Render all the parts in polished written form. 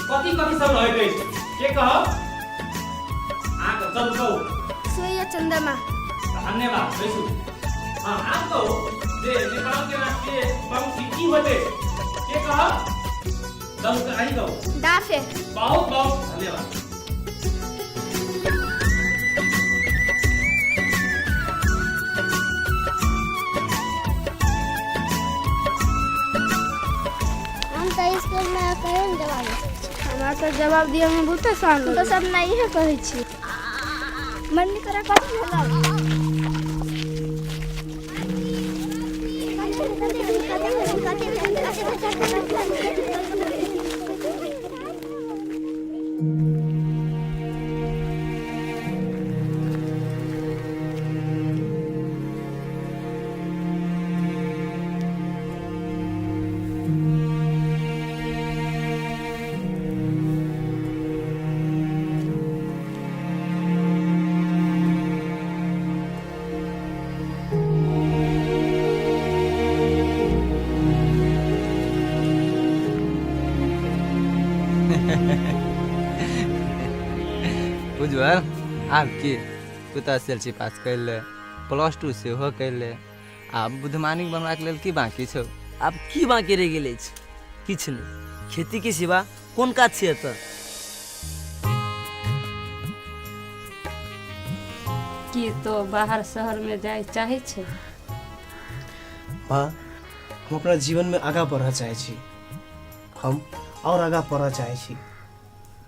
कति कति सब रहेको छ के कह आ चल कहो सूर्य चंद्रमा। धन्यवाद बैसु आप कहो जे नेपाल के राष्ट्रीय पंक्षी की होते के कह चल आई कहो डाफे। बहुत बहुत धन्यवाद। स्कूल में करें जवाब हमरा तो जवाब दिए में बहुत आसान तो सब नहीं है कहै छी मन नहीं करा कथि होला उज्जवल आब की तू तो एसएलसी पास कर ले +2 से हो कर ले आब बुद्धमानिक बनवा के लेल की बाकी छौ अब की बाकी रह गेल अछि किछ नहीं खेती के सिवा कोन काज छै एतऽ की तो बाहर शहर में जाए चाहे छै माँ हम अपना जीवन में आगा बढ़ना चाहे छी हम और आगा बढ़ना चाहे छी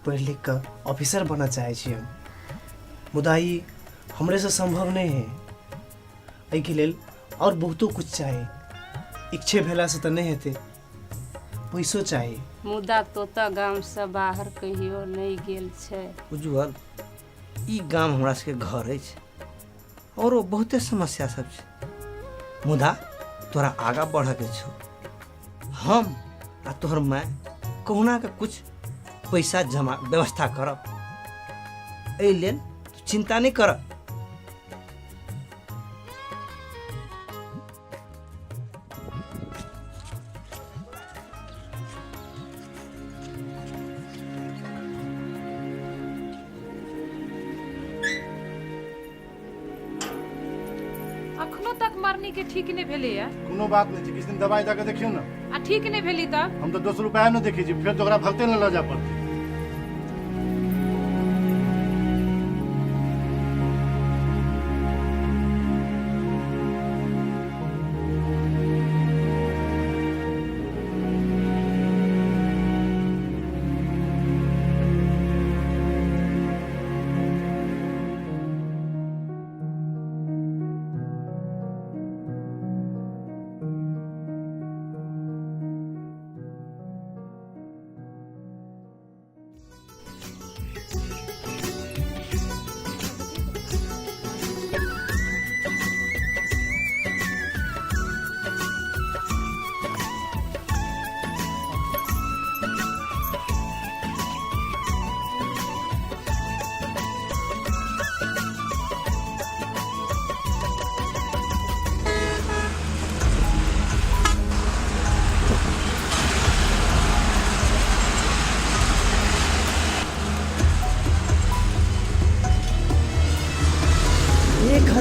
पढ़ लिख कर ऑफिसर बनना चाहे छी हम मुदा ई हमरे से संभव नहीं है एहि के लेल और बहुतो कुछ चाहे इच्छे भेला से तो नहीं हेते पैसो चाहे मुदा तो गांव से बाहर कहियो नहीं गेल छै उज्जवल ई गांव हमरा सबके घर अछि और बहुते समस्या सब छै मुदा तोरा आगा बढ़े के छौ हम आ तोहर माय कहुना के कुछ पैसा जमा व्यवस्था करब एहि लेल चिंता नहीं कर अखनो तक मरनी के ठीक नहीं भेले या कोनो बात नहीं छै किछ दिन दवाई दे के देखियो ना आ ठीक नहीं भेली त हम तो 10 रुपया न देखै छी फिर तो ओकरा भगते न ल जा पड़ते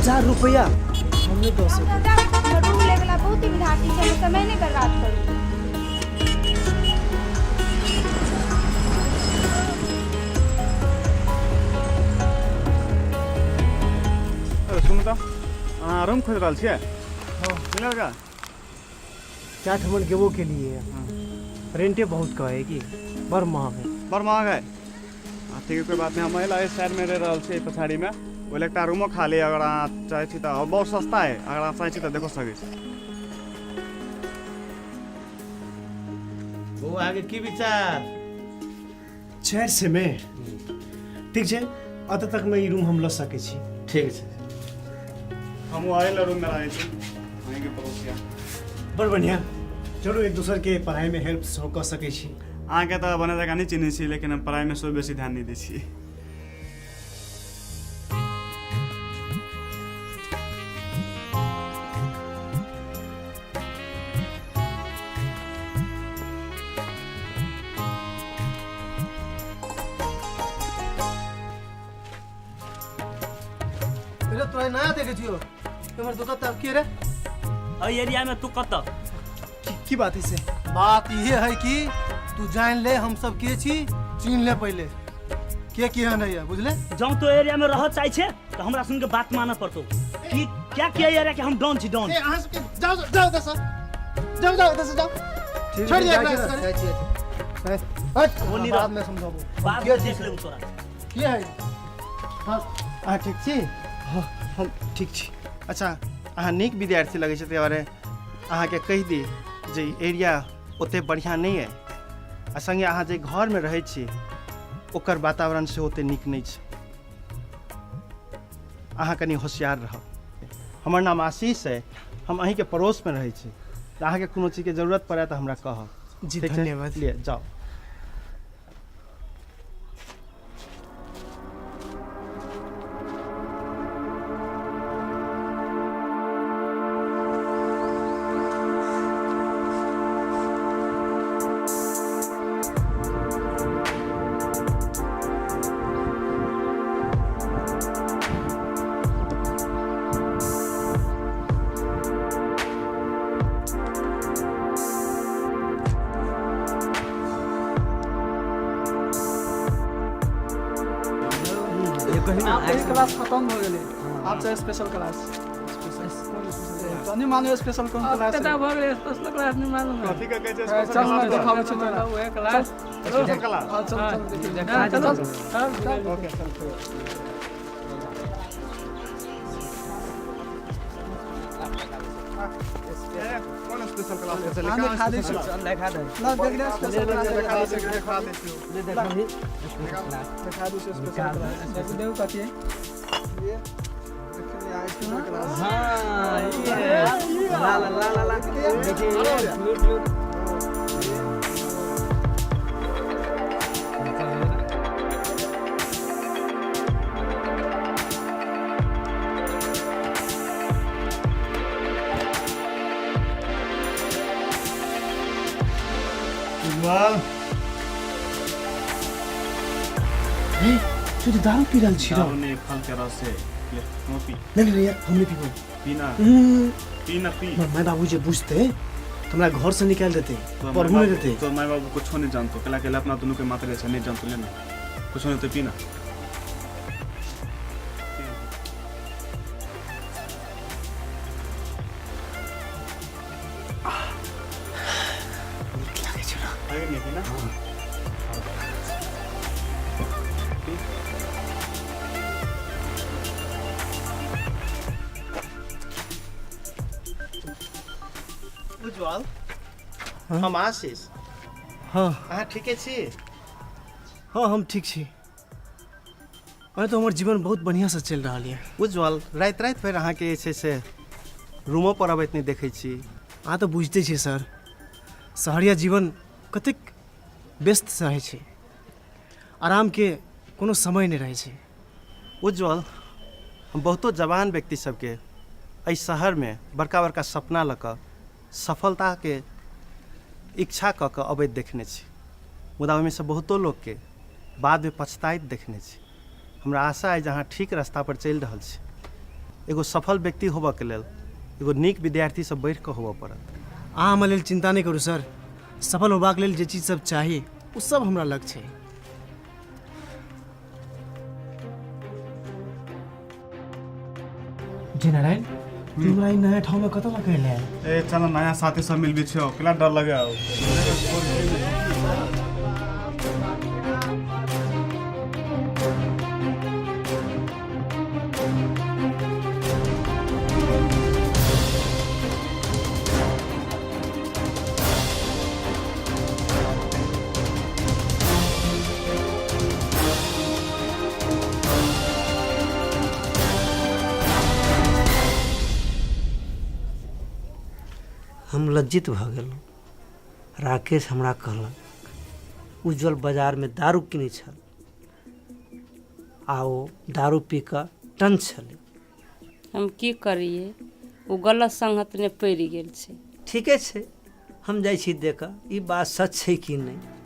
₹1000 हमने तो से रूम लेवला बहुत ही विद्यार्थी छै समय नहीं बर्बाद करू अरे सुन त रूम खोज रहल छियै हां मिलल का क्या ठमन गेबो के लिए रेंटे बहुत कहे की बड़ महंग है ठीक है कोई बात नहीं हम महिला इस साइड में रह रहल छी पछाड़ी में ओले एकटा रूमो खाली अगर अहाँ चाहे छी त बहुत सस्ता है अगर अहाँ चाहे छी त देखो सकै छी वो आगे की विचार 4 से में ठीक छै अत तक में ई रूम हम ल सकै छी ठीक छै हम आइल रूम में रहै छी अहीं के पड़ोसिया बड़ बढ़िया चलो एक दूसर के पढ़ाई में हेल्प क सकै छी अहाँ के त बने जगह नहीं चिन्है छी लेकिन हम पढ़ाई में सो बेसी ध्यान नहीं दै छी रे तोरा नया देखे छियो हमर दुकान तब के रे अई एरिया में तू कत की बात है से बात ये है कि तू जान ले हम सब के छी चिन ले पहले के है नहीं है बुझले जब तो एरिया में रह चाहे छे तो हमरा सुन के बात मानना पड़तो कि क्या किया एरिया के हम डॉन छी डॉन ए अहाँ सबके जाओ जाओ दस जाओ जाओ दस जाओ छोड़ दिया हट वो नहीं बाद में समझाबो बात के देख ले तोरा की है हां आ ठीक छी हां हम ठीक छी अच्छा अहाँ नीक विद्यार्थी लगै छै तैयारे अहाँके कहि दी जे एरिया ओते बढ़िया नहीं है आ संगे अहाँ जे घर में रहै छी ओकर वातावरण से ओते नीक नहीं छै अहाँ कनी होशियार रहब हमर नाम आशीष है हम अहीं के पड़ोस में रहै छी अहाँके कोनो चीज के जरूरत पड़े तो हमरा कहब जी धन्यवाद लिए जाओ क्लास खत्म हो गेलै आब छै स्पेशल क्लास तनी मानो स्पेशल कोन क्लास है हो गेलै स्पेशल क्लास नहीं मालूम है कथि के कहै छै स्पेशल चल मैं दिखाबै छी तोरा वो क्लास स्पेशल क्लास चल ओके चल कौन स्पेशल क्लास है आने खा दे छी देखा दे ना देख दे स्पेशल क्लास देखा दे ले देखा भी दिखा दो स्पेशल क्लास देख कथि है ये देखिए यहाँ स्पेशल क्लास हां ये ला ला ला ला देखिए लूट लूट तू तो दारू पी रहल छी रे ने फल के रस से ले पी नहीं नहीं यार हम नहीं पीबो पीना पीना पी मैं बाबू जी पूछते तो हमरा घर से निकाल देते पढ़ू नहीं देते तो माय बाबू कुछ नहीं जानतो केला केला अपना दोनों के मात्र से नहीं जानतो लेना कुछ नहीं तो पीना आगे नहीं पीना उज्जवल हम आशीष हाँ अहाँ ठीके छी हाँ हम ठीक छी अरे तो हमार जीवन बहुत बढ़िया से चल रहा है उज्जवल रात रात भर अहाँके जे छै से रूमो पर अबैत नहीं देखै छी अहाँ तो बुझते छी सर शहरिया जीवन कतेक व्यस्त रहै छै आराम के कोनो समय नहीं रहै छै उज्जवल हम बहुतो जवान व्यक्ति सबके एहि शहर में बड़का बड़का सपना लऽ कऽ सफलता के इच्छा कऽ कऽ अबैत देखने छी मुदा ओहिमे से बहुतो लोग के बाद में पछताइत देखने छी हमरा आशा है जहाँ ठीक रास्ता पर चलि रहल छी एगो सफल व्यक्ति होबऽ के लेल एगो नीक विद्यार्थी सब बढ़ि कऽ होबऽ पड़त अहाँ हमरा लेल चिंता नहीं करू सर सफल होबाक लेल जे चीज सब चाही ओ सब हमरा लग छै जी नारायण तुम आई नया ठाउँ में कतऽ लगैले ए चल नया साथी सब मिल बिछियो केला डर लगे आओ हम लज्जित भऽ गेलहुँ राकेश हमरा कहलक उज्जवल बाजार में दारू किनै छल आ ओ दारू पी कऽ टन छलै हम की करिए वो गलत संगत ने पड़ि गेल छै ठीके छै हम जाइ छी देखऽ ई बात सच छै कि नहि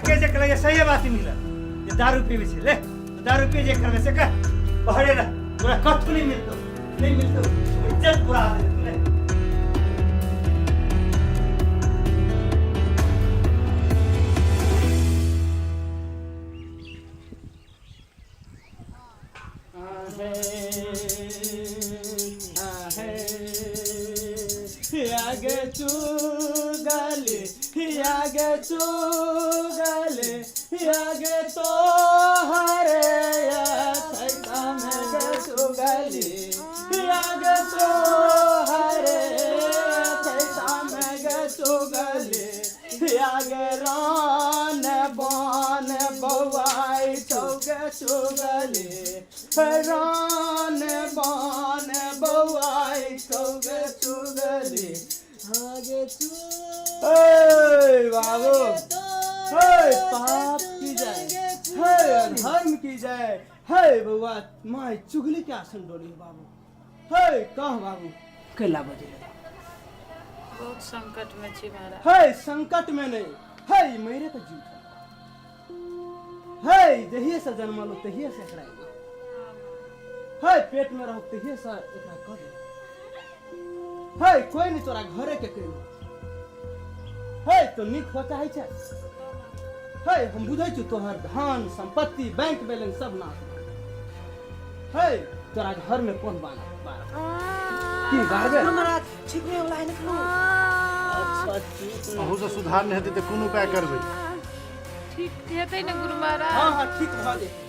के जे करे सही बात मिला ये दारू पीवे से ले दारू पी जे करवे से का बहरे ना पूरा कट नहीं मिलतो इज्जत पूरा ले आगे चुगले आगे तो हरे थैता में चुगले आगे तो हरे थैता में चुगले आगे रान बान बवाई चौके चुगले रान बान बवाई चौके चुगले आगे बाबू पाप की जाए धर्म की जाए बउआ माय चुगली के आसन डोली बाबू कह बाबू कैला बजे बहुत संकट में छी महाराज संकट में नहीं मेरे का जीव जहिए से जन्म लो तहिए से एकरा पेट में रहो तहिए से एकरा कर कोई नहीं तोरा घरे के कहियो तो निक होता है हम बुझै छु तोहर धन संपत्ति बैंक बैलेंस सब नाश तोरा घर में कौन बाना की गारबे महाराज ठीक नहीं होला है निकलो अच्छा ठीक अहू से सुधार नहीं हेतै त कोन उपाय करबै ठीक हेतै न गुरु महाराज हां ठीक भ जेतै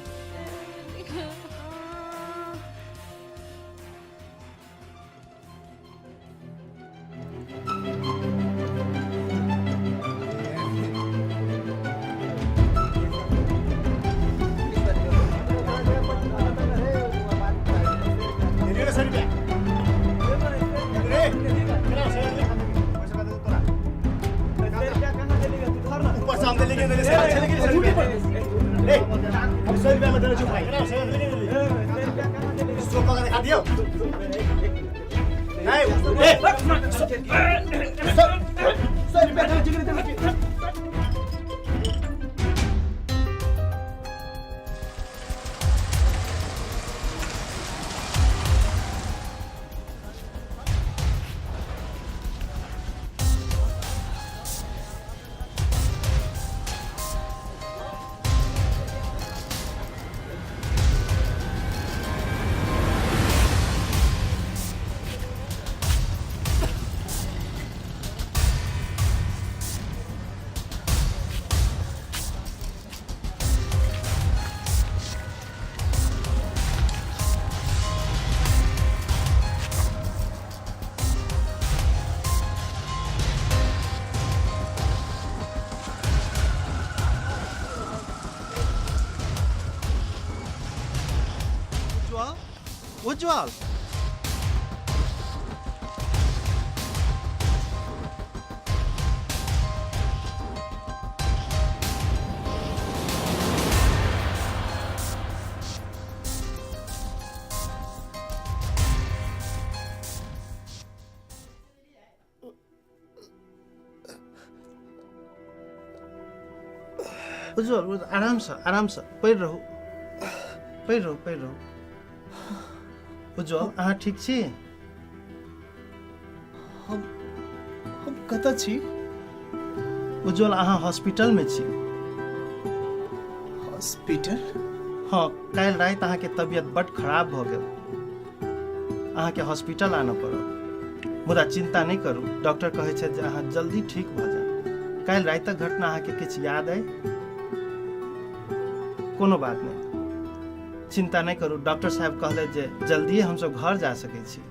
उज्जवल उज्जवल आराम से पैर रहो उज्जवल अहाँ ठीक छी हम कतऽ छी उज्जवल अहाँ हॉस्पिटल में छी हॉस्पिटल हाँ काल्हि राति अहाँके तबियत बड्ड खराब भऽ गेल अहाँके हॉस्पिटल आना पड़त मुदा चिंता नहीं करू डॉक्टर कहै छै जे अहाँ जल्दी ठीक भऽ जायब काल्हि रातिक घटना अहाँके किछु याद अइ कोनो बात नहीं चिंता नहीं करू डॉक्टर साहब कहले जे जल्दिए हम सब घर जा सकै छी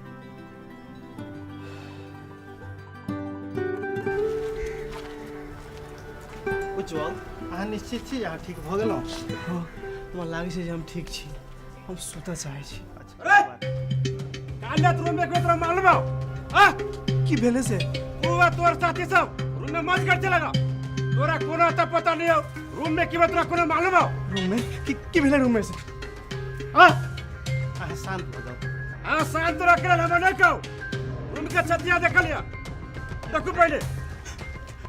उज्जवल अहाँ निश्चित छी अहाँ ठीक भऽ गेलहुँ हाँ हमरा लागै छै जे हम ठीक छी हम सुतऽ चाहै छी काले रूम में कोई तरह मालूम है हां की भेले से वो तोर साथी सब रूम में मौज कर चलेगा तोरा कोनो त पता नहीं हो रूम में की बात तोरा कोनो मालूम है रूम में की भेले रूम में से हां अहाँ शांत भऽ जाउ हां शांत तो रख हम नहीं कहू रूम के छतिया देख लिया देखू पहले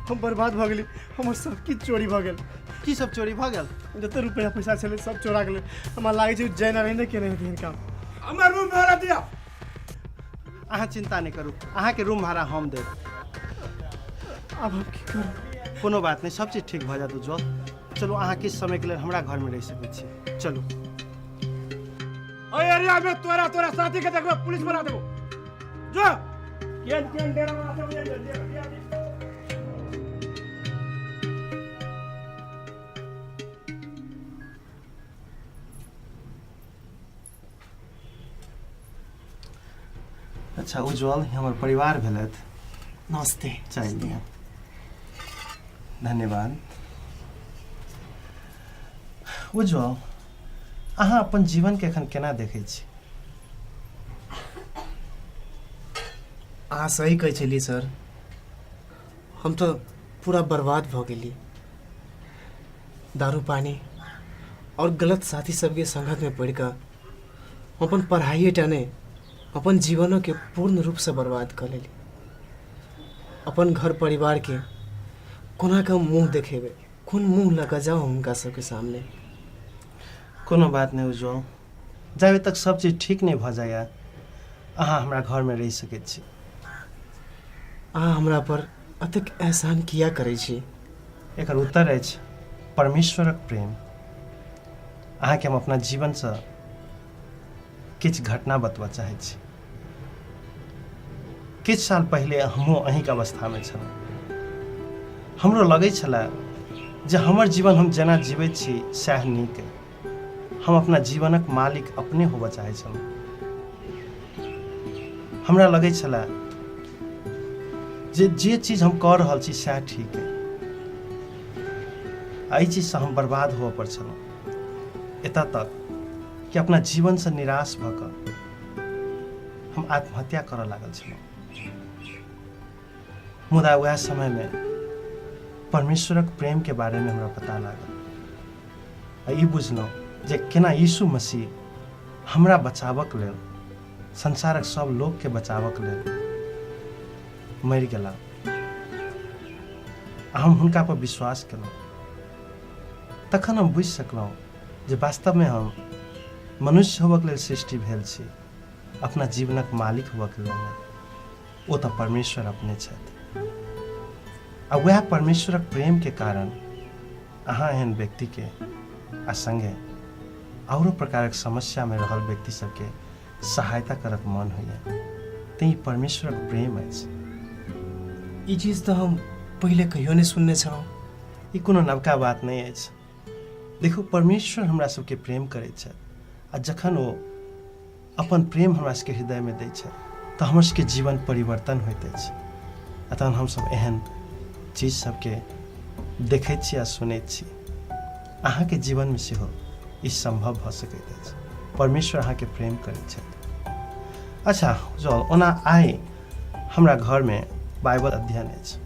हम बर्बाद भऽ गेली हमर सब की चोरी भऽ गेल की सब चोरी भऽ गेल? जते रुपया पैसा छलै सब चोरा गेलै। हमरा लागै छै जैन अरेंज केने हेथिन काम। हमर रूम भाड़ा दिया। अहाँ चिंता नहीं करू, अहाँ के रूम भाड़ा हम देब। अब हम की करू? कोनो बात नहीं, सब चीज ठीक भऽ जायत उज्जवल। चलू अहाँ किछु समय के लिए हमरा घर में रह सकै छी। चलू। ओए एरिया में तोरा साथी के देखबो पुलिस बना देबो। जो केन डेरा में आते हो जल्दी। अच्छा उज्जवल, हमर परिवार भेलथि। नमस्ते। चाहिए धन्यवाद। उज्जवल, अहाँ अपन जीवन के एखन केना देखै छी? अहाँ सही कहै छलियै सर, हम तो पूरा बर्बाद भऽ गेलियै। दारू पानी और गलत साथी सबके संगत में पड़ कऽ अपन पढ़ाई टाने अपन जीवनों के पूर्ण रूप से बर्बाद कर लेली। अपन घर परिवार के कोना का मुंह देखेबे, कोन मुंह लगा जाओ उनका सबके सामने। कोनो बात नहीं उज्जवल, जाबे तक सब चीज ठीक नहीं भऽ जाइए अहाँ हमरा घर में रह सकैत छी। अहाँ हमरा पर अतेक एहसान किया करै छी? एकर उत्तर अछि परमेश्वरक प्रेम। अहाँ के हम अपना जीवन से किछु घटना बतबऽ चाहै छी। किछु साल पहले हमहूँ अहींके अवस्था में छलहुँ। हमरो लगै छलै जे हमर जीवन हम जेना जीवैत छी सएह नीक अइ। हम अपना जीवनक मालिक अपने होबऽ चाहै छलहुँ। हमरा लगै छलै जे चीज हम कऽ रहल छी सएह ठीक अइ। एहि चीजसँ हम बर्बाद होबऽ पर छलहुँ, एतऽ तक कि अपना जीवन से निराश भऽ कऽ हम आत्महत्या करऽ लागल छलहुँ। मुदा वएह समय में परमेश्वरक प्रेम के बारे में हमरा पता लागल। आ ई बुझलहुँ जे केना यीशु मसीह हमरा बचावक लेल, संसारक सब लोग के बचावक लेल मरि गेला। हम हुनका पर विश्वास केलहुँ। तखन हम बुझि सकलहुँ जे वास्तव में हम मनुष्य होबक लेल सृष्टि भेल छी, अपना जीवनक मालिक होबक लेल नहि। ओ तऽ परमेश्वर अपने छथि। आ वएह परमेश्वरक प्रेम के कारण अहाँ एहन व्यक्ति के आ संगे औरो प्रकारक समस्या में रहल व्यक्ति सबके सहायता करक मन होइए। तैं परमेश्वरक प्रेम अछि। ई चीज तो हम पहले कहियो नहीं सुनने छलहुँ। ई कोनो नवका बात नहीं अछि। देखू, परमेश्वर हमरा सबके प्रेम करैत छथि, आ जखन ओ अपन प्रेम हमरा सबके हृदय में दै छथि तऽ हमर सबके जीवन परिवर्तन होइत अछि। आ तहन हमसब एहन चीज सबके देखैत छी आ सुनैत छी। अहाँके जीवन में सेहो ई संभव भऽ सकैत अछि। परमेश्वर अहाँके प्रेम करैत छथि। अच्छा उज्जवल, ओना आइ हमरा घर में बाइबल अध्ययन अछि।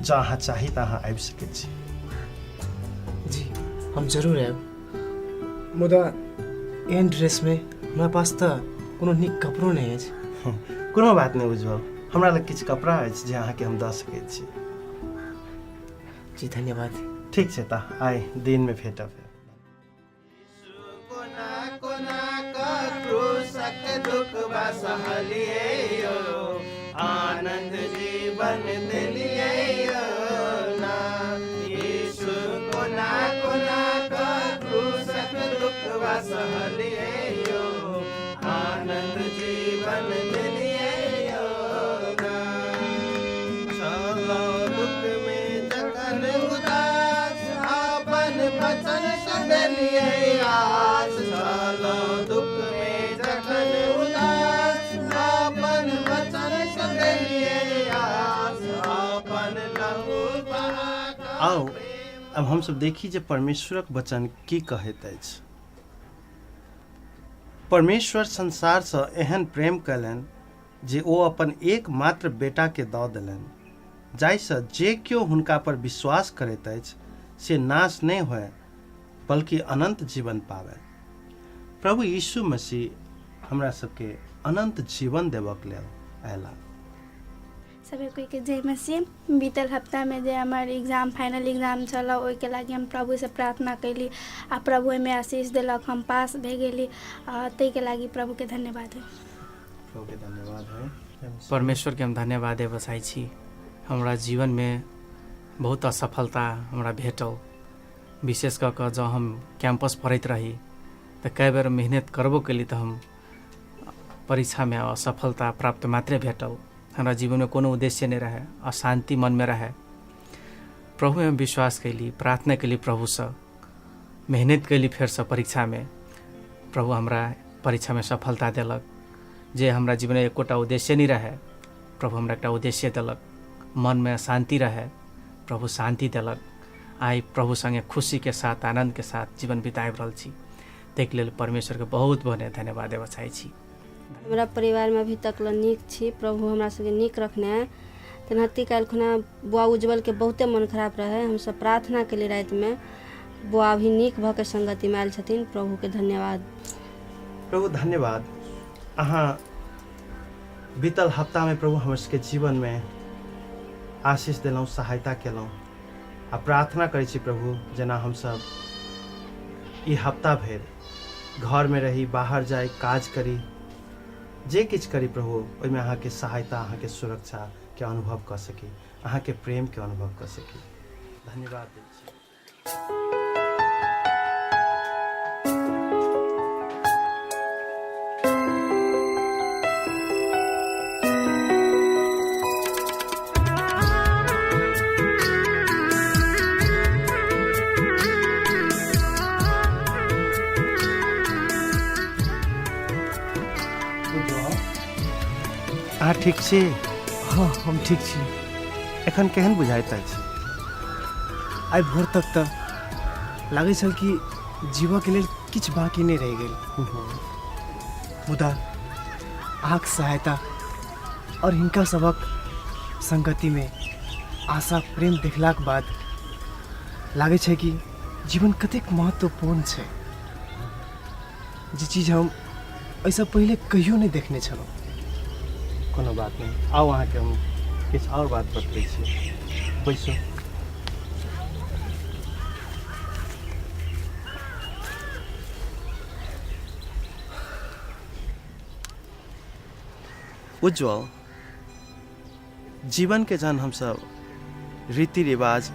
जँ अहाँ चाही तऽ अहाँ आबि सकैत छी। जी हम जरूर आयब। मुदा एहन ड्रेस में हमरा पास तऽ कोनो नीक कपड़ो नहीं अछि। कोनो बात नहीं उज्जवल, हमरा लग किछु कपड़ा अछि जे अहाँके हम दऽ सकैत छी। जी धन्यवाद। ठीक छै, तऽ आइ दिन में भेटब। आनंद जीवन दिलिए ना, यीशु कोना कोना का क्रूसक दुखवा सहलिए आनंद जीवन दिलिए ना। चलो दुख में जखन उदास अपन वचन सुनलिए आस। चलो दुख में जखन उदास अपन वचन सुनलिए आस। अपन लहू बहा। आओ अब हम सब देखी जे परमेश्वरक वचन की कहैत अछि। परमेश्वर संसार से एहन प्रेम कयलनि जे ओ अपन एकमात्र बेटा के दऽ देलनि, जाहिसँ जे केओ हुनका पर विश्वास करैत अछि से नाश नहीं होए बल्कि अनंत जीवन पावे। प्रभु यीशु मसीह हमरा सबके अनंत जीवन देबक लेल अयला। सभी कोई के जय मसीह। बीतल हफ्ता में जे हमार एग्जाम फाइनल एग्जाम चल ओहि के लागी हम प्रभु से प्रार्थना कैली आ प्रभु में आशीष दिलक, हम पास भे गेली। तै के लागी प्रभु के धन्यवाद है। प्रभु के धन्यवाद है। परमेश्वर के हम धन्यवाद बसाई छी। हमरा जीवन में बहुत असफलता हमरा भेटल, विशेष कऽ कऽ जँ हम कैंपस पढ़ैत रही तऽ कई बेर मेहनत करबो केली तऽ हम परीक्षा में असफलता प्राप्त मात्रे भेटल। हमरा जीवन में कोनो उद्देश्य नहीं रहे, अशांति मन में रहे। प्रभु में विश्वास कैली, प्रार्थना कैली, प्रभु से मेहनत कैली, फिर से परीक्षा में प्रभु हमरा परीक्षा में सफलता दिलक। जे हमरा जीवन में एकोटा उद्देश्य नहीं रहे, प्रभु हमरा एकटा उद्देश्य दिलक। मन में शांति रहे, प्रभु शांति दिलक। आई प्रभु संगे खुशी के साथ, आनंद के साथ जीवन बिताबि रहल छी। ताहिके लेल परमेश्वर के बहुत बहुत धन्यवाद देबऽ चाहै छी। हमरा परिवार में अभी तक नीक छी, प्रभु हमरा सबके नीक रखने है। तेनाहिते काल्हि खुना बुआ उज्जवल के बहुते मन खराब रहे, हम सब प्रार्थना केली रात में, बुआ अभी नीक भऽ के संगति में आयल छथिन। प्रभु के धन्यवाद। प्रभु धन्यवाद। अहाँ बीतल हफ्ता में प्रभु हमर सबके जीवन में आशीष दिलौं, सहायता केलौं आ प्रार्थना करै छी प्रभु जेना हम सब ई हफ्ता भरि घर में रही, बाहर जाए, काज करी, जे किछु करी प्रभु ओहिमे अहाँके सहायता, अहाँके सुरक्षा के अनुभव कर सकी, अहाँके प्रेम के अनुभव कर सकी। धन्यवाद दै छी। अहाँ ठीक छी? हाँ, हम ठीक छी। एखन केहन बुझाइत अछि? आइ भोर तक तऽ लागै छल कि जीवऽ के लेल किछु बाकी नहीं रहि गेल। मुदा अहाँक सहायता और हिनका सबक संगति में आशा, प्रेम देखलाक बाद लागै छै कि जीवन कतेक महत्वपूर्ण छै, जे चीज हम ऐसा पहले कहियो नहीं देखने छलहुँ। कोनो बात नहीं, आओ अहाँ के हम किछु और बात बतबै छी। बैसू। उज्जवल, जीवन के जहन हम सब रीति रिवाज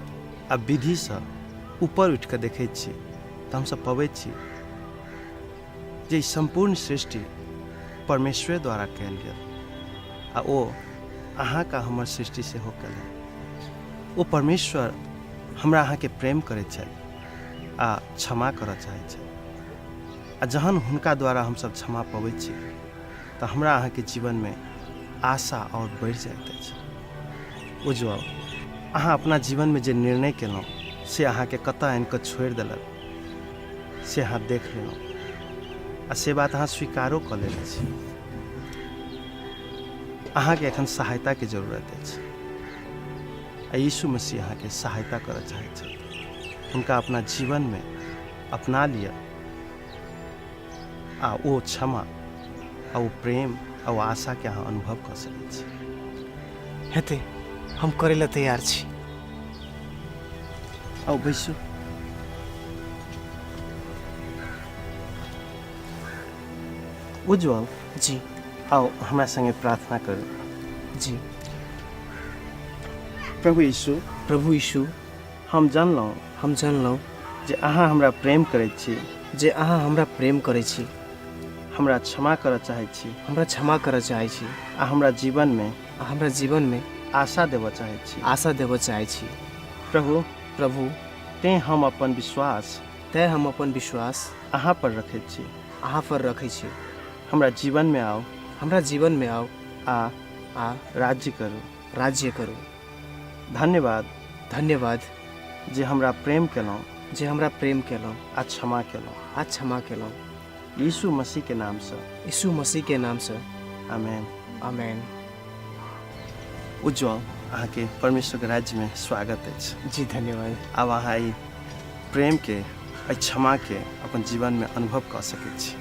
आ विधि से ऊपर उठ के देखै छी तऽ हम सब पबै छी जे संपूर्ण सृष्टि परमेश्वर द्वारा कयल गेल आ ओ अहाँ का हमर सृष्टि से हो कल। ओ परमेश्वर हमरा अहाँ के प्रेम करैत छथि आ क्षमा करऽ चाहैत छथि। आ जहन हुनका द्वारा हम सब क्षमा पबै छी तऽ हमरा अहाँ के जीवन में आशा और बढ़ि जाइत अछि। उज्जवल, अहाँ अपना जीवन में जे निर्णय केलहुँ से अहाँ के कतऽ आनि कऽ छोड़ि देलक से अहाँ देख लेलहुँ आ से बात अहाँ स्वीकारो कऽ लेने छी। अहाँ के एखन सहायता के जरूरत अछि आ यीशु मसीह अहाँ के सहायता करऽ चाहैत छथि। हुनका अपना जीवन में अपना लिअ आ ओ क्षमा आ ओ प्रेम आ ओ आशा के अहाँ अनुभव कर सकैत छी। हेतै, हम करै ला तैयार छी। आओ बैसू। उज्जवल जी, आओ हमरा संगे प्रार्थना करू। जी। प्रभु यीशु, प्रभु यीशु, हम जानलहुँ जे अहाँ हमरा प्रेम करैत छी, जे अहाँ हमरा प्रेम करै छी, हमरा क्षमा करऽ चाहैत छी, हमरा क्षमा करऽ चाहै छी आ हमरा जीवन में आशा देबऽ चाहैत छी, आशा देबऽ चाहै छी। प्रभु तेँ हम अपन विश्वास अहाँ पर रखैत छी, अहाँ पर रखै छी। हमरा जीवन में आओ आ राज्य करू। धन्यवाद जे हमरा प्रेम केलहुँ, आ क्षमा केलहुँ। यीशु मसीह के नाम से आमेन। आमेन। उज्जवल, अहाँ के परमेश्वर के राज्य में स्वागत अछि। जी धन्यवाद। अब अहाँ ई प्रेम के, क्षमा के अपन जीवन में अनुभव कर सकैत छी।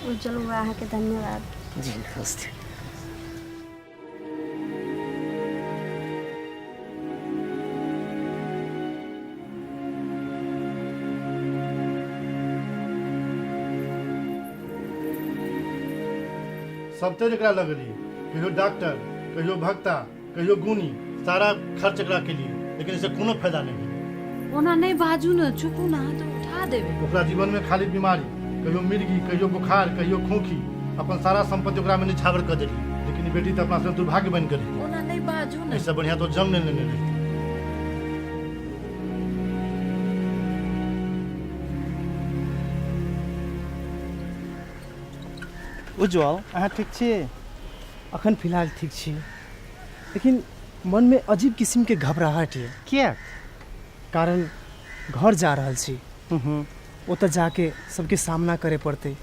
उज्जवल, अहाँ के धन्यवाद। जी नमस्ते। सबते एकरा लगलिए, कहियो डॉक्टर, कहियो भक्ता, कहियो गुनी, सारा खर्च एकरा के लिए, लेकिन इससे कोनो फायदा नहीं है। ओना नहीं बाजू न, चुपू ना तो उठा देवे। ओकरा जीवन में खाली बीमारी, कहियो मिर्गी, कहियो बुखार, कहियो खोखी, अपन सारा संपत्ति ओकरा में निछावर कर देली, लेकिन ई बेटी तो अपना से दुर्भाग्य बन गई। ओना नहीं बाजू न। इससे बढ़िया तो जन्म नहीं लेने रही। उज्जवल, अहाँ ठीक छी? अखन फिलहाल ठीक छी, लेकिन मन में अजीब किस्म के घबराहट है। क्या कारण घर जा रहल छी, ओतऽ जाके सबके सामना करे पड़ते,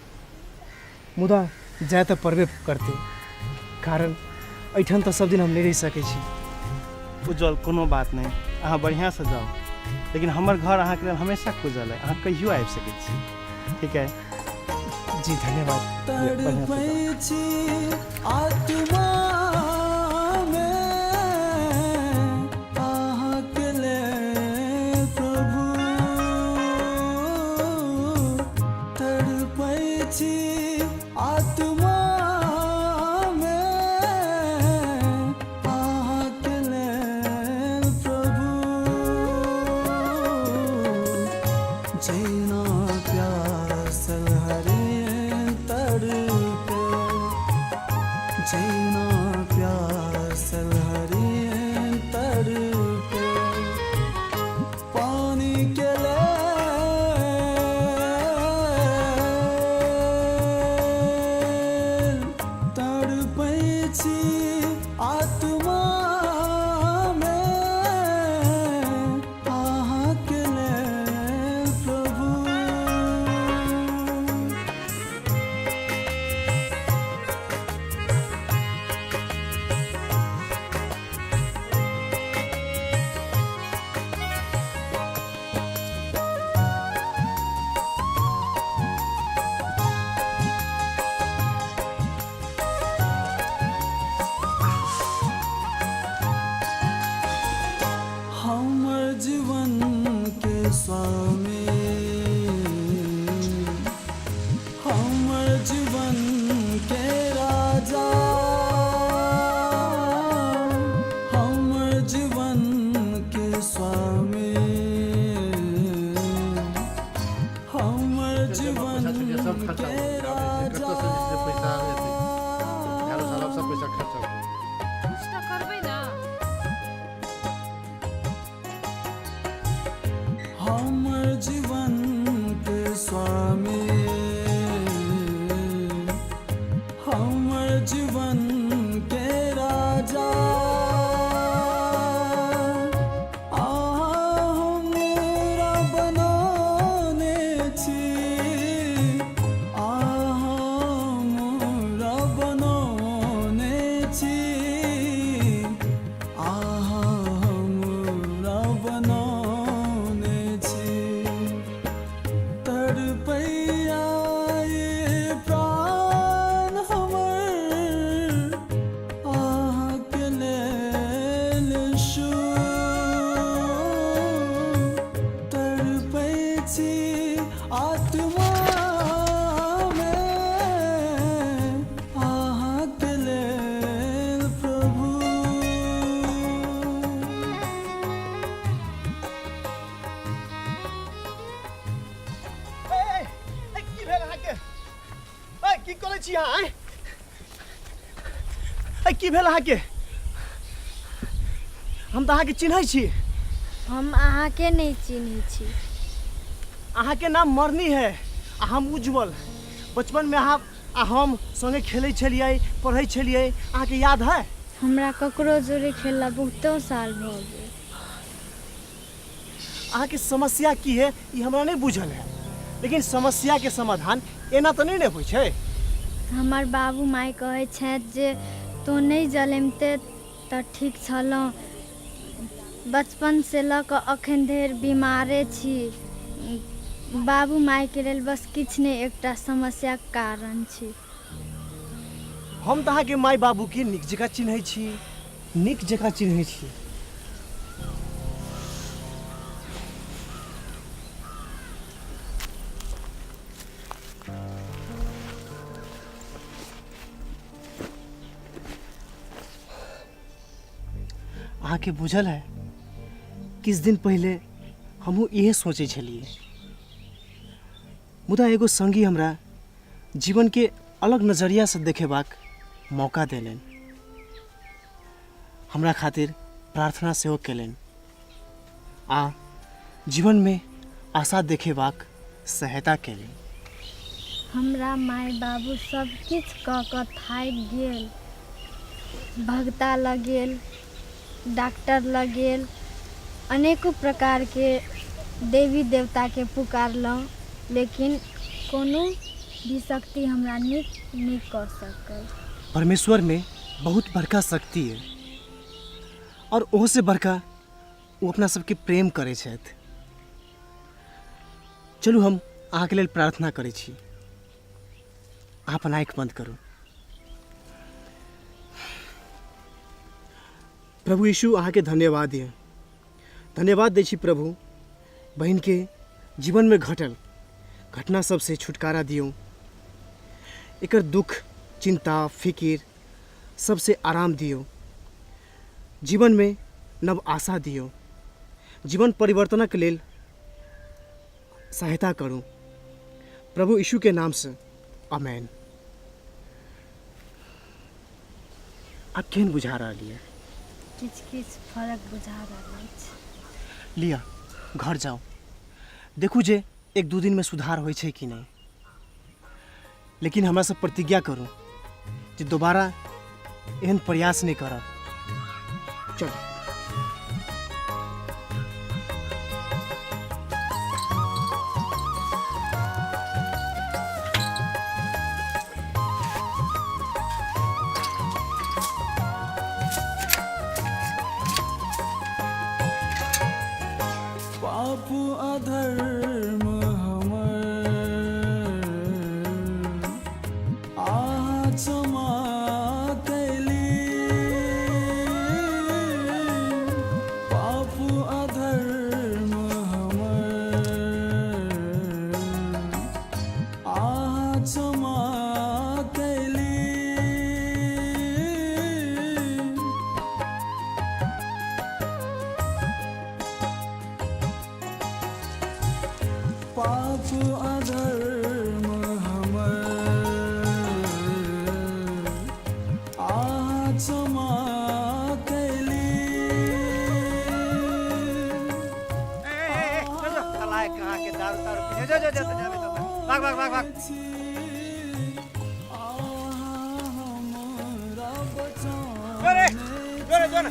मुदा जाए तो पड़बे करते, कारण एठन तो सब दिन हम नहीं रह सके छी। उज्जवल, कोनो बात नहीं, अहाँ बढ़िया से जाओ, लेकिन हमर घर अहाँ के लेल हमेशा खुजल है, अहाँ कहियो आबि सकै छी। ठीक है जी, धन्यवाद। की भेल अहाँके? हम तऽ अहाँके चिन्है छी। हम अहाँके नहीं चिन्है छी। अहाँके नाम मरनी है आ हम उज्जवल। बचपन में अहाँ आ हम संगे खेलै छलियै, पढ़ै छलियै, अहाँके याद है? हमरा ककरो जोरे खेलला बहुतो साल भ गेल। अहाँके समस्या की है ई हमरा नहीं बुझल है, लेकिन समस्या के समाधान एना तऽ नहीं ने होइ छै। हमर बाबू माय कहै छथि जे तो नहीं जलमते तो ठीक छलौं, बचपन से लऽ कऽ अखन धरि बीमारे छी। बाबू माय के लेल बस किछु नहीं, एकटा समस्या के कारण छी। हम तऽ अहाँके माय बाबू के नीक जकाँ चिन्है छी, नीक जकाँ चिन्है छी। अहाँके बुझल है किछ दिन पहले हमहूँ इहे सोचे छलिए, मुदा एगो संगी हमरा जीवन के अलग नजरिया से देखेबाक मौका देलन, हमरा खातिर प्रार्थना सेहो केलन आ जीवन में आशा देखेबाक सहायता केलन। हमरा माय बाबू सब किछ कऽ कऽ थाकि गेल, भगता लग गेल, डॉक्टर लग गेल, अनेको प्रकार के देवी देवता के पुकारलहुँ, लेकिन कोनो भी शक्ति हमरा नीक नहीं कर सकल। परमेश्वर में बहुत बड़का शक्ति है और ओहो से बड़का वो अपना सबके प्रेम करे छथि। चलू हम अहाँके लेल प्रार्थना करै छी। अहाँ अपन आँखि बंद करू। प्रभु यीशु अहाँके धन्यवाद है, धन्यवाद दै छी प्रभु, बहन के जीवन में घटल घटना सबसे छुटकारा दियो, एकर दुख चिंता फिकिर सबसे आराम दियो, जीवन में नव आशा दियो, जीवन परिवर्तनक लेल सहायता करूं, प्रभु यीशु के नाम से आमेन। आप केहन बुझा रहा है? किछ फर्क बुझा रहा है। लिया घर जाओ, देखू जे एक दू दिन में सुधार होय छै कि नहीं, लेकिन हमरा सब प्रतिज्ञा करूं जे दोबारा एहन प्रयास नहीं करब। चलो। पाप अधर्म क्षमा कैली, पाप अधर्म क्षमा कैली, पाप अधर्म क्षमा कैली। कहाँ के दारू तारू पीने जो भाग भाग भाग भाग। जोरे जोरे जोरे।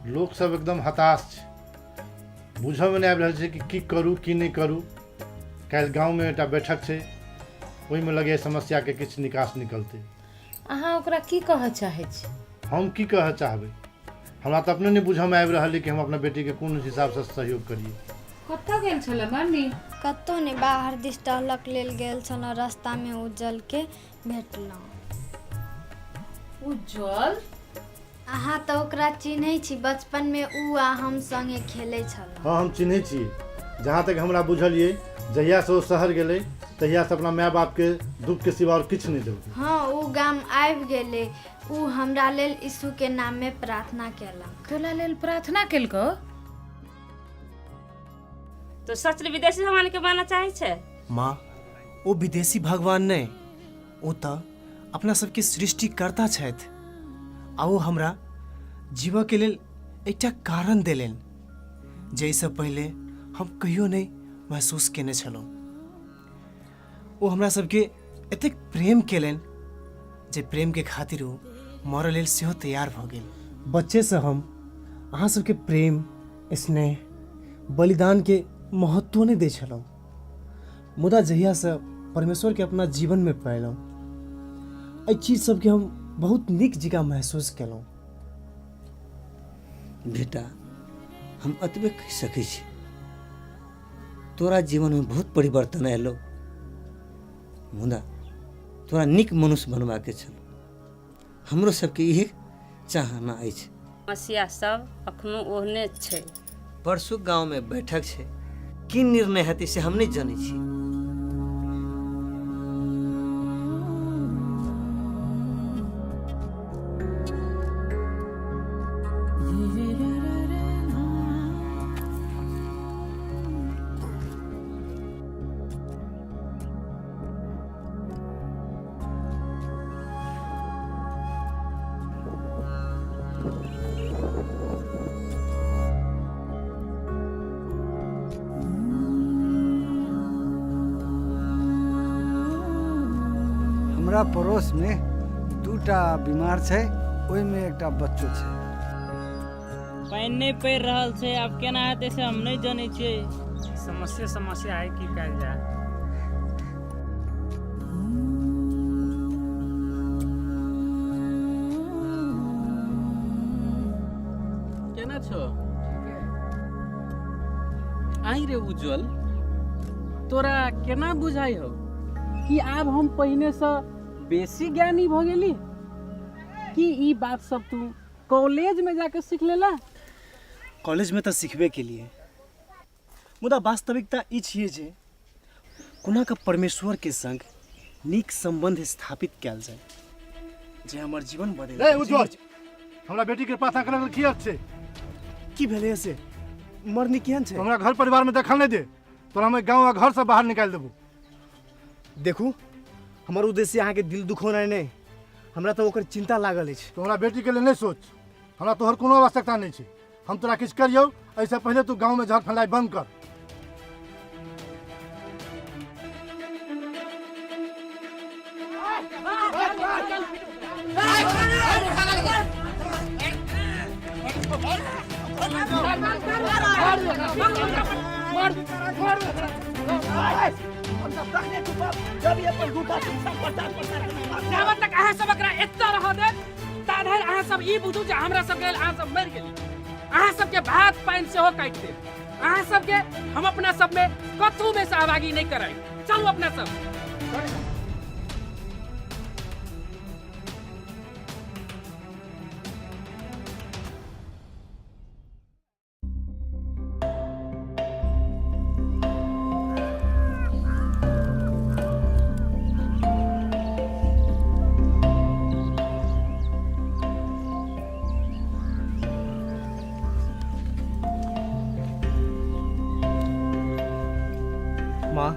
लोग सब एकदम हताश छै, बुझऽ में नहीं आबि रहल छै कि की करू की नहीं करू। काल्हि गाँव में एकटा बैठक छै, ओहिमे लगे समस्या के किछु निकास निकलते। अहाँ ओकरा की कहऽ चाहै छी? हम की कहऽ चाहबै, हमरा तऽ अपने नहीं बुझऽ में आबि रहल है कि हम अपना बेटी के कोन हिसाब से सहयोग करिए। कतऽ गेल छलै मम्मी? कतौ नहीं, बाहर दिस टहलक लेल गेल छलहुँ, रास्ता में उज्जवल के भेटलहुँ। उज्जवल? अहाँ तऽ ओकरा चिन्है छी, बचपन में ऊ आ हम संगे खेलै छलहुँ। हाँ हम चिन्है छी, जहाँ तक हमरा बुझलिए जहिया से ओ शहर गेलै तहिया से अपना माय बाप के दुख के सिवा और किछु नहीं देलकै। हाँ ऊ गाम आबि गेलै, ऊ हमरा लेल यीशु के नाम में प्रार्थना केलक। तोला लेल प्रार्थना केलको? तो सच विदेशी भगवान के मानना चाहे छे? माँ ओ विदेशी भगवान नहीं, ओ तऽ अपना सबके सृष्टिकर्ता छथि आ ओ हमरा जीवऽ के लेल एकटा कारण देलन जाहिसँ पहले हम कहियो नहीं महसूस केने छलहुँ। ओ हमरा सबके एतेक प्रेम केलन जे प्रेम के खातिर ओ मरऽ लेल सेहो तैयार भऽ गेल। बच्चे से हम अहाँ सबके प्रेम स्नेह बलिदान के महत्व नहीं दै छलहुँ, मुदा जहिया से परमेश्वर के अपना जीवन में पयलहुँ एहि चीज सबके हम बहुत नीक जगह महसूस केलहुँ। बेटा हम अतबे कहि सकै छी, तोरा जीवन में बहुत परिवर्तन एलो, मुदा तोरा नीक मनुष्य बनबा के छल। हमरो सबके इहे चाहना अछि। समस्या सब अखनो ओहने छै। परसू गांव में बैठक छै, की निर्णय हेतै से हम नहीं जानै छी। हमरा पड़ोस में 2टा बीमार छै, ओहि में एकटा बच्चो छै। पानि नहीं पड़ रहल छै, आब केना हेतै से हम नहीं जानै छियै। समस्या है, की कयल जाय। केना छो? आई रे उज्जवल, तोरा केना बुझाई हो कि आब हम पहिने से बेसी ज्ञानी भ गेली? कि ई बात सब तू कॉलेज में जाके सीख लेला? कॉलेज में तो सीखबे के लिए, मुदा वास्तविकता ई छिए जे कोना के परमेश्वर के संग नीक संबंध स्थापित कयल जाय जे हमर जीवन बदल। ए उज्जवल, हमरा बेटी के प्रार्थना करे लेल की अर्थ छै? की भेलै से? मरनी केहन छै? हमरा घर परिवार में देखल नहीं दे, तोरा हम गांव आ घर से बाहर निकाल देबो। देखू, हमर उद्देश्य अहाँ के दिल दुखोना नहीं, हमरा तो ओकर चिंता लागल अछि। तोरा बेटी के लिए नहीं सोच, हमरा तोहर कोनो आवश्यकता नहीं छै। हम तोरा किछ करियो, ऐसे पहले तू गांव में झड़ फैलाई बंद कर। जाबत तक अहाँ सब एकरा एत्ता रह दे, ताधरि अहाँ सब ई बुझू जे हमरा सब गेल अहाँ सब मरि गेली। अहाँ सबके भात पानि सेहो काटि दे। अहाँ सबके हम अपना सब में कथू में सहभागी नहीं कराई। चलू अपना सब। माँ,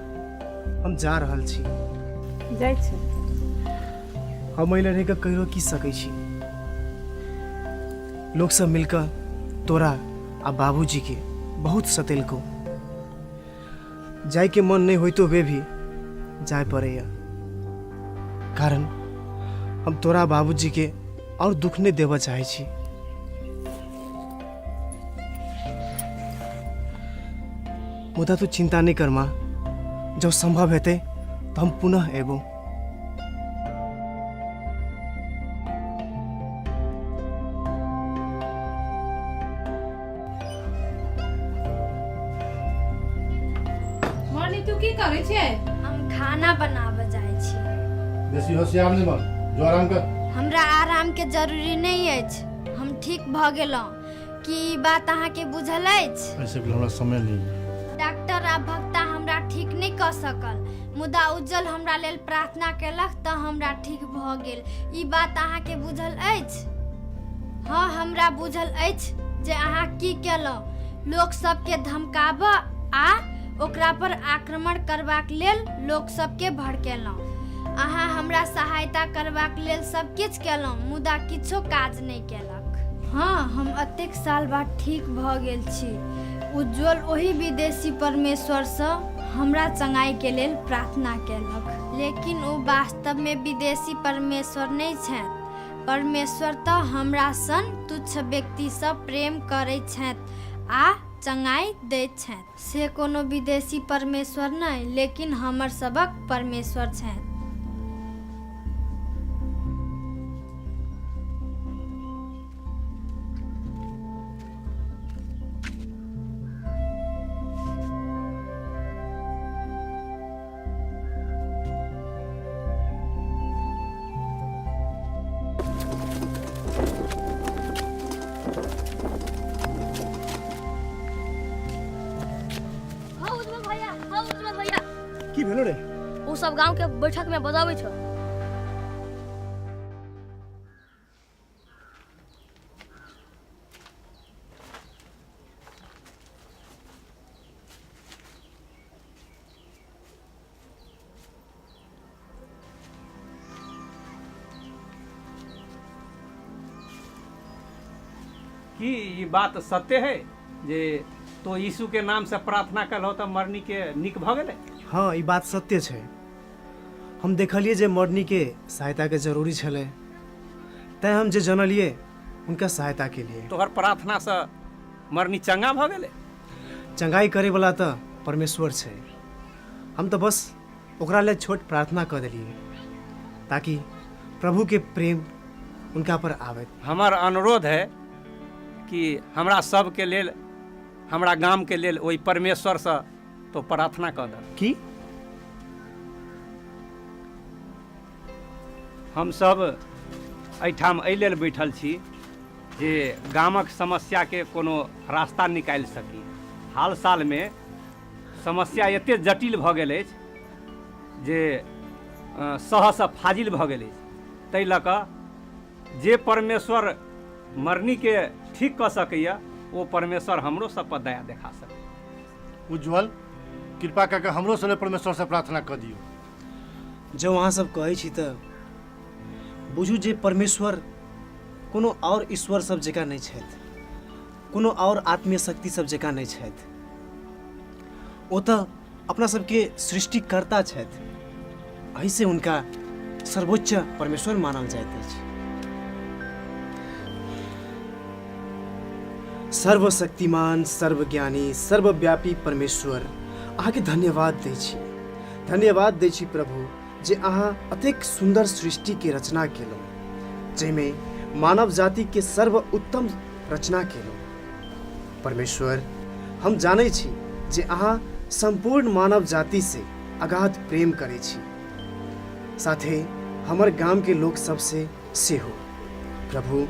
हम जा रहल छी। जाइ छै। हम एहि रहि कऽ कहियो की सकै छी। लोग सब मिलकर तोरा आ बाबूजी के बहुत सतेलको। जाय के मन नहीं होइतो वे भी जाय पड़ैया, कारण हम तोरा बाबूजी के और दुख नहीं देबऽ चाहे छी। मुदा तू चिंता नहीं कर माँ, जब संभव हेतै तो हम पुनः एबो। मर्नी तू की करे छे? हम खाना बनाबे जाय छी। बेसी होशियार नहीं बन, जो आराम कर। हमरा आराम के जरूरी नहीं अछि, हम ठीक भ गेलहुं। की ई बात अहाँ के बुझल अछि? ऐसे के हमरा समय नहीं। डॉक्टर आ भक्ता हमरा ठीक नहीं क सकल, मुदा उज्जवल हमरा लेल प्रार्थना केलक त हमरा ठीक भ गेल। ई बात अहाँ के बुझल अछि? हाँ, हमरा बुझल अछि जे अहाँ की केलहुं। लोक सबके धमकाब आ ओकरा पर आक्रमण करबाक लेल लोक सबके भड़केलहुं। अहाँ हमरा सहायता करबाक लेल सब किछ केलहुं, मुदा किछो काज नहीं केलक। हाँ, हम अतेक साल बाद ठीक भ गेल छी। उज्जवल ओही विदेशी परमेश्वर से हमरा चंगाई के लेल प्रार्थना केलक, लेकिन ओ वास्तव में विदेशी परमेश्वर नहीं छथि। परमेश्वर तो हमरा सन तुच्छ व्यक्ति से प्रेम करैत छथि आ चंगाई दैत छथि। से कोनो विदेशी परमेश्वर नहीं, लेकिन हमर सबक परमेश्वर छथि। उज्जवल भैया की भेलो रे? वो सब गांव के बैठक में बजाबै छ। कि ये बात सत्य है जे तो यीशु के नाम से प्रार्थना कल तो मरनी के निक भ गेले? हाँ, ई बात सत्य छै। हम देखलिए जे मरनी के सहायता के जरूरी छले, तै हम जे जनलिए उनका सहायता के लिए। तोहर प्रार्थना से मरनी चंगा भ गेले? चंगाई करे वाला तो परमेश्वर छै। हम तो बस ओकरा ले छोट प्रार्थना कर देलिए ताकि प्रभु के प्रेम उनका पर आवे। हमार अनुरोध है कि हमरा सब के लेल, हमरा गांव के लेल ओई परमेश्वर से तो प्रार्थना कर दे। की हम सब एठाम एहि लेल बैठल छी जे गामक समस्या के कोनो रास्ता निकालि सकी। हाल साल में समस्या एते जटिल भ गेल अछि जे सहसँ फाजिल भ गेल अछि। ताहि लऽ कऽ जे परमेश्वर मरनी के ठीक कऽ सकैया वो परमेश्वर हमरो सब पर दया देखा सकै। उज्जवल, कृपा कऽ के हमरो सने परमेश्वर से प्रार्थना कर दियो। जब अहाँ सब कहै छी तऽ बुझू जे परमेश्वर कोनो और ईश्वर सब जकाँ नहीं छथि, कोनो और आत्मीय शक्ति सब जकाँ नहीं छथि। ओ तऽ अपना सबके सृष्टिकर्ता छथि। एहि से उनका सर्वोच्च परमेश्वर मानल जाइत अछि। सर्वशक्तिमान, सर्वज्ञानी, सर्वव्यापी परमेश्वर, अहाँके धन्यवाद दै छी। धन्यवाद दै छी प्रभु जे अहाँ अतेक सुंदर सृष्टि के रचना केलहुँ, जाहिमे मानव जाति के सर्वोत्तम रचना केलहुँ। परमेश्वर, हम जानै छी जे अहाँ संपूर्ण मानव जाति से अगाध प्रेम करै छी, साथे हमर गाम के लोक सबसे सेहो। प्रभु,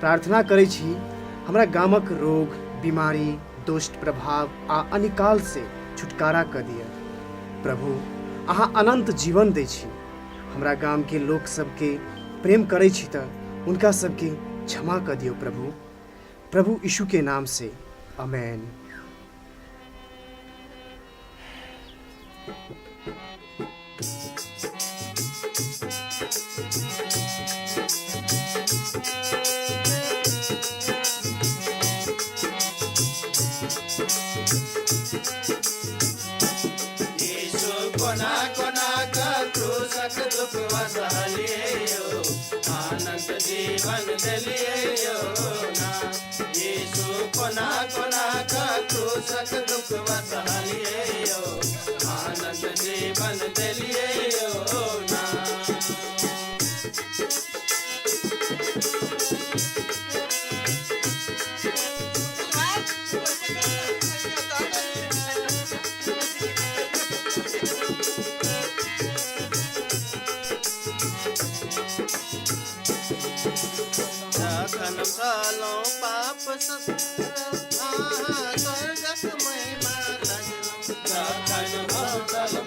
प्रार्थना करै छी हमरा गामक रोग, बीमारी, दुष्ट प्रभाव आ अनिकाल से छुटकारा कर दिया। प्रभु, अहाँ अनंत जीवन दै छी। हमरा गाम के लोक सबके प्रेम करै छी तऽ उनका सबके क्षमा कर दियो प्रभु। प्रभु यीशु के नाम से आमेन। आनंद जीवन दिलियो ना। यीशु कोना कोना का क्रूसक दुख वसलियो, आनंद जीवन दिलियो ना। जखन सालों पाप स्वर्गक महिमा लगलहुँ, जखन